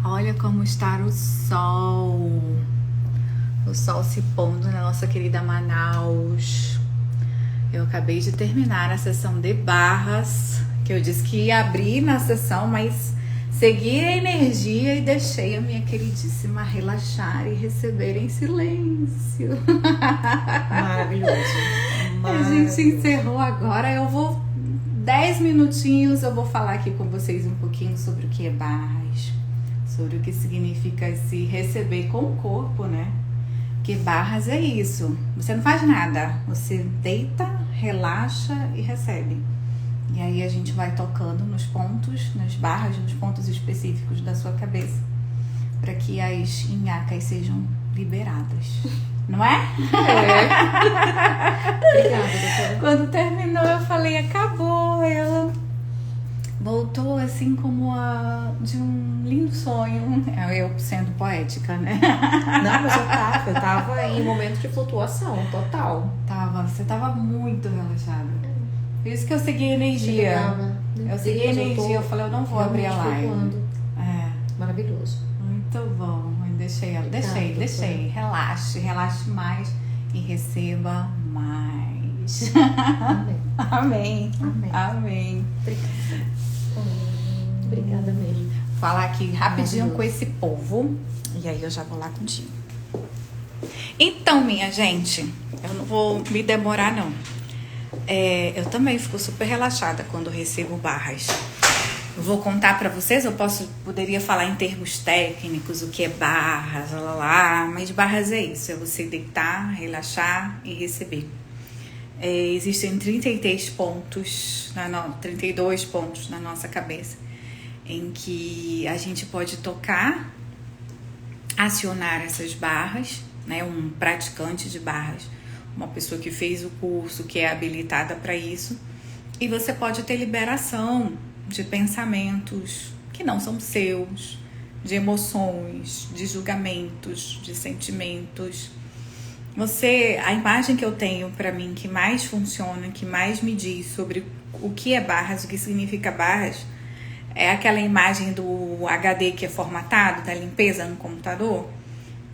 Olha como está o sol se pondo na nossa querida Manaus. Eu acabei de terminar a sessão de barras, que eu disse que ia abrir na sessão, mas segui a energia e deixei a minha queridíssima relaxar e receber em silêncio. Maravilhoso. A gente encerrou agora, eu vou 10 minutinhos, eu vou falar aqui com vocês um pouquinho sobre o que é barras, sobre o que significa se receber com o corpo, né? Porque barras é isso, você não faz nada, você deita, relaxa e recebe. E aí a gente vai tocando nos pontos, nas barras, nos pontos específicos da sua cabeça, para que as inhacas sejam liberadas. Não é? Obrigada, doutora. Quando terminou, eu falei, acabou. Ela voltou assim como de um lindo sonho. Eu sendo poética, né? Não, mas eu tava em momento de flutuação total. Você tava muito relaxada. Por isso que eu segui a energia. Eu segui a energia, eu falei, eu não vou abrir a live. Maravilhoso. Muito bom. Deixei. Relaxe mais e receba mais. Amém. Amém. Obrigada mesmo. Falar aqui rapidinho com esse povo e aí eu já vou lá contigo. Então, minha gente, eu não vou me demorar não. Eu também fico super relaxada quando recebo barras. Eu vou contar pra vocês, poderia falar em termos técnicos, o que é barras, mas barras é isso, é você deitar, relaxar e receber. Existem 32 pontos na nossa cabeça, em que a gente pode tocar, acionar essas barras, né? Um praticante de barras, uma pessoa que fez o curso, que é habilitada para isso, e você pode ter liberação de pensamentos que não são seus, de emoções, de julgamentos, de sentimentos. A imagem que eu tenho para mim que mais funciona, que mais me diz sobre o que é barras, o que significa barras, é aquela imagem do HD que é formatado, da limpeza no computador.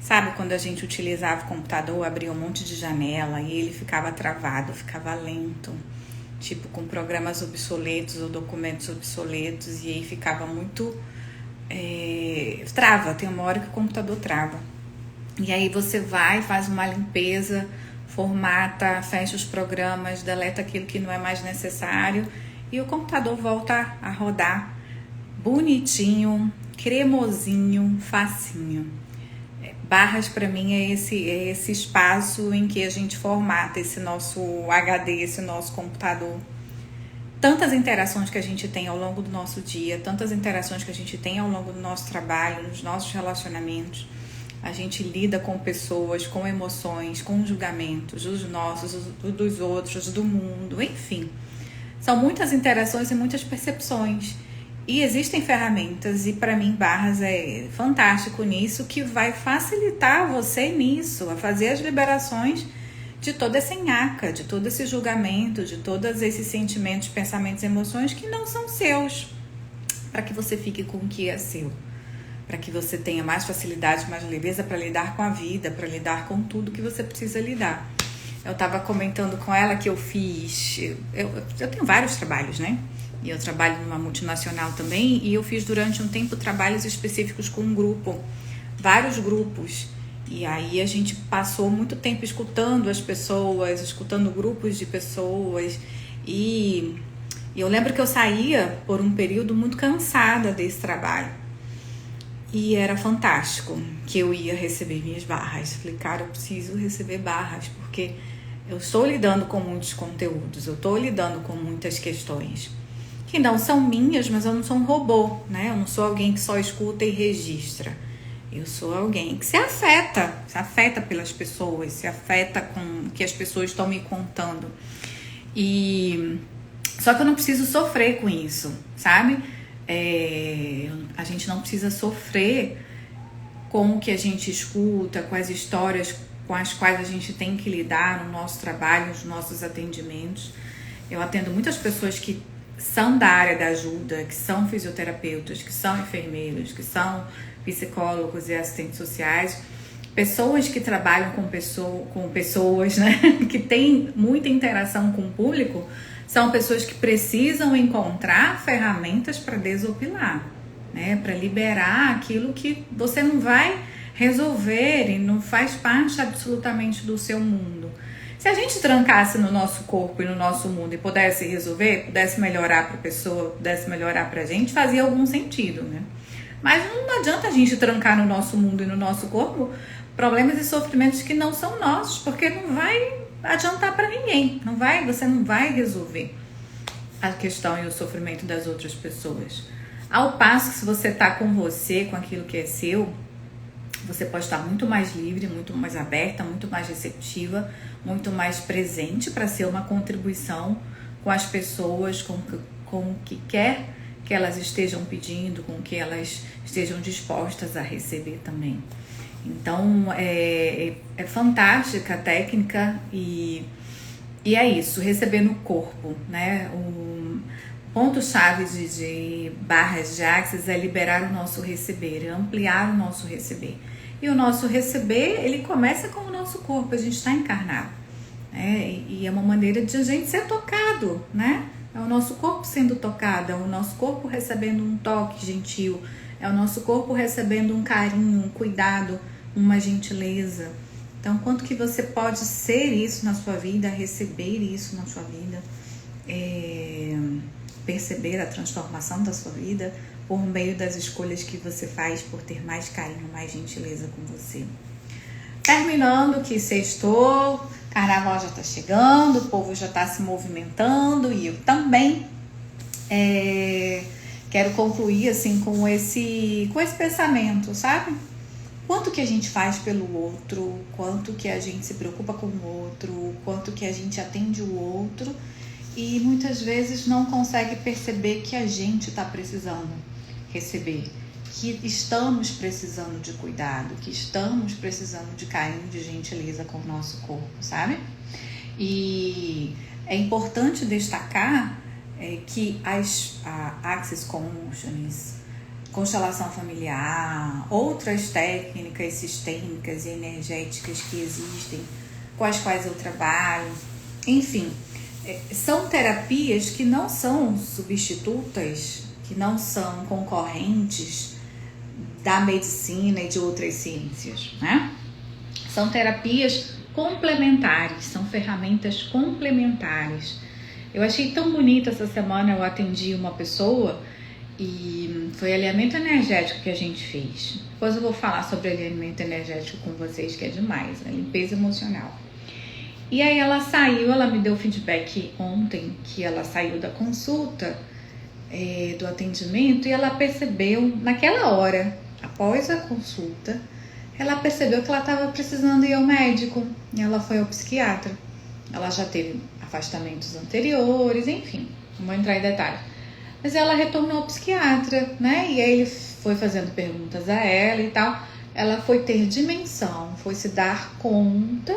Sabe quando a gente utilizava o computador, abria um monte de janela e ele ficava travado, ficava lento, tipo com programas obsoletos ou documentos obsoletos, e aí ficava muito... trava, tem uma hora que o computador trava. E aí você vai, faz uma limpeza, formata, fecha os programas, deleta aquilo que não é mais necessário e o computador volta a rodar bonitinho, cremosinho, facinho. Barras para mim é esse espaço em que a gente formata esse nosso HD, esse nosso computador. Tantas interações que a gente tem ao longo do nosso dia, tantas interações que a gente tem ao longo do nosso trabalho, nos nossos relacionamentos. A gente lida com pessoas, com emoções, com julgamentos, os nossos, os dos outros, do mundo, enfim. São muitas interações e muitas percepções. E existem ferramentas, e para mim barras é fantástico nisso, que vai facilitar você nisso, a fazer as liberações de toda essa nhaca, de todo esse julgamento, de todos esses sentimentos, pensamentos e emoções que não são seus, para que você fique com o que é seu, para que você tenha mais facilidade, mais leveza para lidar com a vida, para lidar com tudo que você precisa lidar. Eu estava comentando com ela que eu tenho vários trabalhos, né? E eu trabalho numa multinacional também, e eu fiz durante um tempo trabalhos específicos com um grupo, vários grupos. E aí a gente passou muito tempo escutando as pessoas, escutando grupos de pessoas. E eu lembro que eu saía por um período muito cansada desse trabalho. E era fantástico que eu ia receber minhas barras. Falei, cara, eu preciso receber barras, porque eu estou lidando com muitos conteúdos, eu estou lidando com muitas questões que não são minhas, mas eu não sou um robô, né? Eu não sou alguém que só escuta e registra. Eu sou alguém que se afeta pelas pessoas, se afeta com o que as pessoas estão me contando. Só que eu não preciso sofrer com isso, sabe? A gente não precisa sofrer com o que a gente escuta, com as histórias com as quais a gente tem que lidar no nosso trabalho, nos nossos atendimentos. Eu atendo muitas pessoas que são da área da ajuda, que são fisioterapeutas, que são enfermeiros, que são psicólogos e assistentes sociais, pessoas que trabalham com pessoas, né, que têm muita interação com o público, são pessoas que precisam encontrar ferramentas para desopilar, né, para liberar aquilo que você não vai resolver e não faz parte absolutamente do seu mundo. Se a gente trancasse no nosso corpo e no nosso mundo e pudesse resolver, pudesse melhorar para a pessoa, pudesse melhorar para a gente, fazia algum sentido, né? Mas não adianta a gente trancar no nosso mundo e no nosso corpo problemas e sofrimentos que não são nossos, porque não vai adiantar para ninguém. Você não vai resolver a questão e o sofrimento das outras pessoas. Ao passo que se você está com você, com aquilo que é seu, você pode estar muito mais livre, muito mais aberta, muito mais receptiva, muito mais presente para ser uma contribuição com as pessoas, com o que quer que elas estejam pedindo, com o que elas estejam dispostas a receber também. Então, é fantástica a técnica e é isso, receber no corpo, né? O ponto-chave de barras de Axis é liberar o nosso receber, ampliar o nosso receber. E o nosso receber, ele começa com o nosso corpo, a gente está encarnado, né? E é uma maneira de a gente ser tocado, né? É o nosso corpo sendo tocado, é o nosso corpo recebendo um toque gentil, é o nosso corpo recebendo um carinho, um cuidado, uma gentileza. Então, quanto que você pode ser isso na sua vida, receber isso na sua vida, perceber a transformação da sua vida por meio das escolhas que você faz por ter mais carinho, mais gentileza com você. Terminando que sextou, carnaval já está chegando, o povo já está se movimentando e eu também. Quero concluir assim com esse pensamento, sabe? Quanto que a gente faz pelo outro, quanto que a gente se preocupa com o outro, quanto que a gente atende o outro e muitas vezes não consegue perceber que a gente está precisando receber, que estamos precisando de cuidado, que estamos precisando de carinho, de gentileza com o nosso corpo, sabe? E é importante destacar que a Axis Consciousness, constelação familiar, outras técnicas sistêmicas e energéticas que existem, com as quais eu trabalho, enfim, são terapias que não são substitutas, que não são concorrentes da medicina e de outras ciências, né? São terapias complementares, são ferramentas complementares. Eu achei tão bonito essa semana, eu atendi uma pessoa e foi alinhamento energético que a gente fez. Depois eu vou falar sobre alinhamento energético com vocês, que é demais, né? Limpeza emocional. E aí ela me deu feedback ontem, que ela saiu da consulta, do atendimento, e ela percebeu, naquela hora, após a consulta, ela percebeu que ela estava precisando ir ao médico. E ela foi ao psiquiatra. Ela já teve afastamentos anteriores, enfim, não vou entrar em detalhes. Mas ela retornou ao psiquiatra, né? E aí ele foi fazendo perguntas a ela e tal. Ela foi ter dimensão, foi se dar conta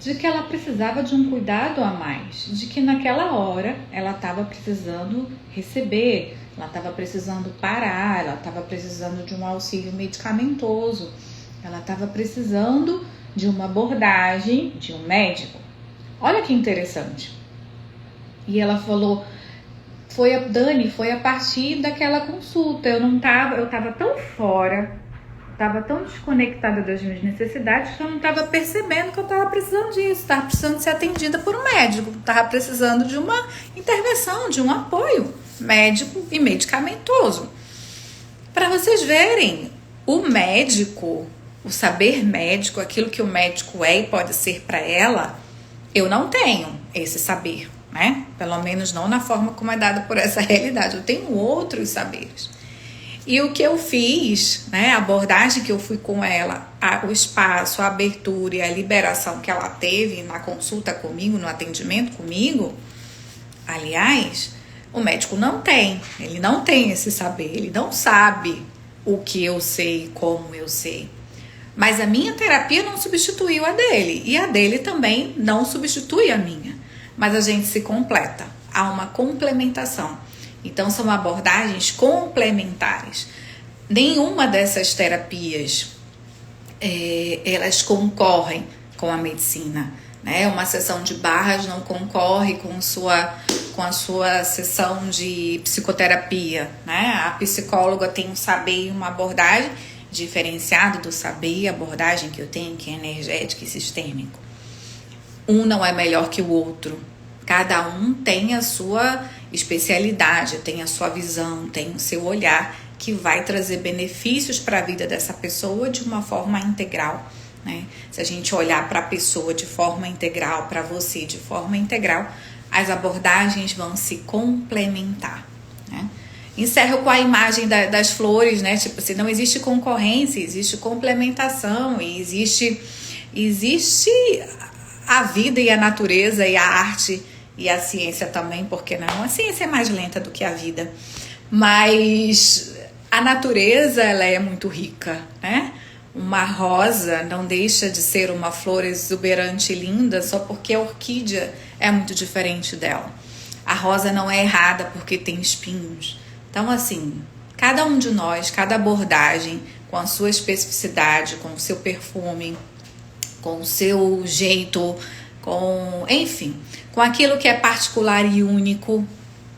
de que ela precisava de um cuidado a mais, de que naquela hora ela estava precisando receber, ela estava precisando parar, ela estava precisando de um auxílio medicamentoso, ela estava precisando de uma abordagem de um médico. Olha que interessante. E ela falou, Dani, foi a partir daquela consulta, eu estava tão fora, estava tão desconectada das minhas necessidades que eu não estava percebendo que eu estava precisando disso, estava precisando ser atendida por um médico, estava precisando de uma intervenção, de um apoio médico e medicamentoso. Para vocês verem, o médico, o saber médico, aquilo que o médico é e pode ser para ela, eu não tenho esse saber, né? Pelo menos não na forma como é dada por essa realidade, eu tenho outros saberes. E o que eu fiz, né, a abordagem que eu fui com ela, o espaço, a abertura e a liberação que ela teve na consulta comigo, no atendimento comigo, aliás, o médico não tem, ele não tem esse saber, ele não sabe o que eu sei, como eu sei. Mas a minha terapia não substituiu a dele, e a dele também não substitui a minha. Mas a gente se completa, há uma complementação. Então são abordagens complementares. Nenhuma dessas terapias elas concorrem com a medicina, né? Uma sessão de barras não concorre com a sua sessão de psicoterapia, né? A psicóloga tem um saber e uma abordagem diferenciado do saber e abordagem que eu tenho, que é energético e sistêmico. Um não é melhor que o outro. Cada um tem a sua especialidade, tem a sua visão, tem o seu olhar, que vai trazer benefícios para a vida dessa pessoa de uma forma integral, né? Se a gente olhar para a pessoa de forma integral, para você de forma integral, as abordagens vão se complementar, né? Encerro com a imagem das flores, né? Tipo assim, não existe concorrência, existe complementação, e existe a vida e a natureza e a arte e a ciência também, porque não? A ciência é mais lenta do que a vida, mas a natureza, ela é muito rica, né? Uma rosa não deixa de ser uma flor exuberante e linda só porque a orquídea é muito diferente dela. A rosa não é errada porque tem espinhos. Então, assim, cada um de nós, cada abordagem, com a sua especificidade, com o seu perfume, com o seu jeito, enfim, com aquilo que é particular e único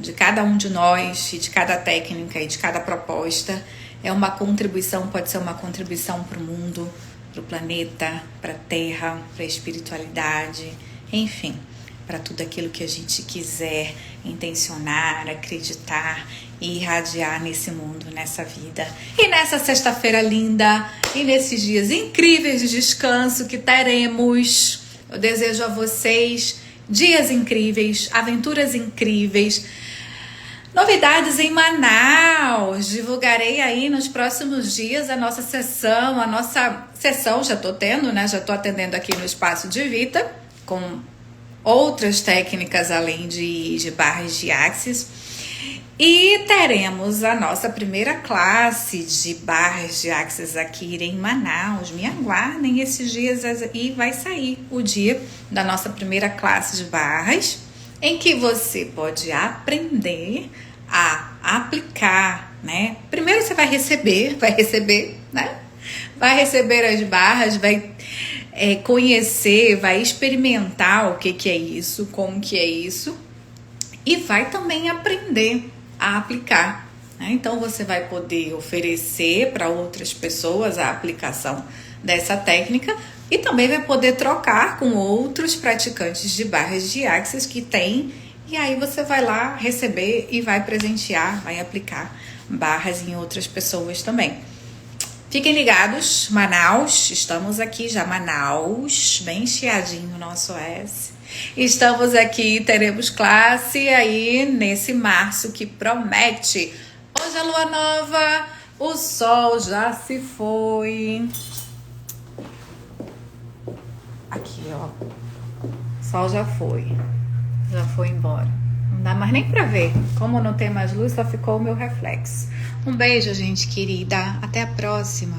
de cada um de nós, e de cada técnica e de cada proposta, é uma contribuição, pode ser uma contribuição para o mundo, para o planeta, para a Terra, para a espiritualidade, enfim, para tudo aquilo que a gente quiser intencionar, acreditar e irradiar nesse mundo, nessa vida. E nessa sexta-feira linda, e nesses dias incríveis de descanso que teremos, eu desejo a vocês dias incríveis, aventuras incríveis, novidades em Manaus. Divulgarei aí nos próximos dias a nossa sessão, já estou tendo, né? Já estou atendendo aqui no Espaço de Vita, com outras técnicas além de barras de axis. E teremos a nossa primeira classe de barras de axis aqui em Manaus. Me aguardem esses dias e vai sair o dia da nossa primeira classe de barras, em que você pode aprender a aplicar, né? Primeiro você vai receber, né? Vai receber as barras, vai conhecer, vai experimentar o que é isso, como que é isso, e vai também aprender a aplicar, né? Então você vai poder oferecer para outras pessoas a aplicação dessa técnica e também vai poder trocar com outros praticantes de barras de axis que tem, e aí você vai lá receber e vai presentear, vai aplicar barras em outras pessoas também. Fiquem ligados, Manaus, estamos aqui já, Manaus, bem chiadinho o nosso S. Estamos aqui, teremos classe aí nesse março que promete. Hoje é lua nova, o sol já se foi. Aqui, ó, o sol já foi embora. Não dá mais nem pra ver. Como não tem mais luz, só ficou o meu reflexo. Um beijo, gente querida. Até a próxima.